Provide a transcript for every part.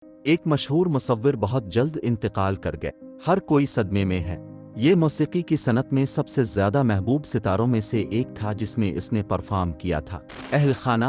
ایک مشہور مصور بہت جلد انتقال کر گئے، ہر کوئی صدمے میں ہے۔ یہ موسیقی کی صنعت میں سب سے زیادہ محبوب ستاروں میں سے ایک تھا جس میں اس نے پرفارم کیا تھا۔ اہل خانہ،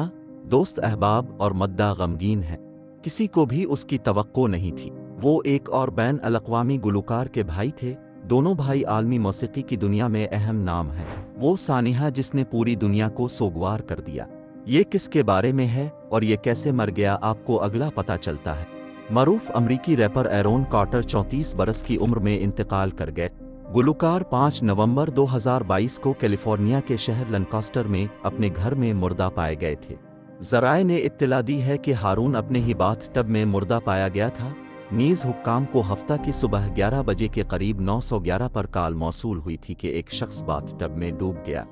دوست احباب اور مداح غمگین ہیں، کسی کو بھی اس کی توقع نہیں تھی۔ وہ ایک اور بین الاقوامی گلوکار کے بھائی تھے، دونوں بھائی عالمی موسیقی کی دنیا میں اہم نام ہیں۔ وہ سانحہ جس نے پوری دنیا کو سوگوار کر دیا۔ یہ کس کے بارے میں ہے اور یہ کیسے مر گیا، آپ کو اگلا پتہ چلتا ہے۔ معروف امریکی ریپر ایرون کارٹر 34 برس کی عمر میں انتقال کر گئے۔ گلوکار 5 نومبر 2022 کو کیلیفورنیا کے شہر لنکاسٹر میں اپنے گھر میں مردہ پائے گئے تھے۔ ذرائع نے اطلاع دی ہے کہ ہارون اپنے ہی باتھ ٹب میں مردہ پایا گیا تھا۔ نیز حکام کو ہفتہ کی صبح 11 بجے کے قریب 911 پر کال موصول ہوئی تھی کہ ایک شخص باتھ ٹب میں ڈوب گیا۔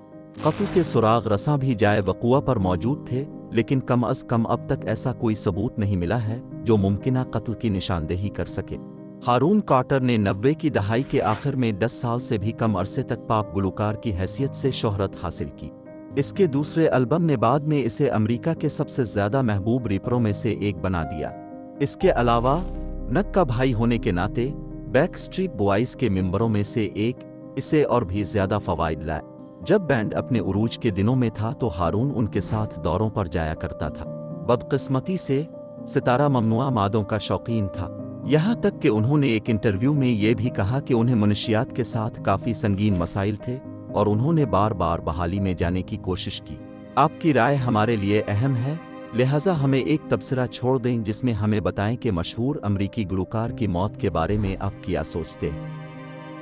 قتل کے سراغ رساں بھی جائے وقوع پر موجود تھے، لیکن کم از کم اب تک ایسا کوئی ثبوت نہیں ملا ہے جو ممکنہ قتل کی نشاندہی کر سکے۔ ہارون کارٹر نے 90 کی دہائی کے آخر میں 10 سال سے بھی کم عرصے تک پاپ گلوکار کی حیثیت سے شہرت حاصل کی۔ اس کے دوسرے البم نے بعد میں اسے امریکہ کے سب سے زیادہ محبوب ریپروں میں سے ایک بنا دیا۔ اس کے علاوہ نک کا بھائی ہونے کے ناطے بیک اسٹریٹ بوائز کے ممبروں میں سے ایک اسے اور بھی زیادہ فوائد لائے۔ جب بینڈ اپنے عروج کے دنوں میں تھا تو ہارون ان کے ساتھ دوروں پر جایا کرتا تھا۔ بدقسمتی سے ستارہ ممنوعہ مادوں کا شوقین تھا، یہاں تک کہ انہوں نے ایک انٹرویو میں یہ بھی کہا کہ انہیں منشیات کے ساتھ کافی سنگین مسائل تھے اور انہوں نے بار بار بحالی میں جانے کی کوشش کی۔ آپ کی رائے ہمارے لیے اہم ہے، لہٰذا ہمیں ایک تبصرہ چھوڑ دیں جس میں ہمیں بتائیں کہ مشہور امریکی گلوکار کی موت کے بارے میں آپ کیا سوچتے ہیں۔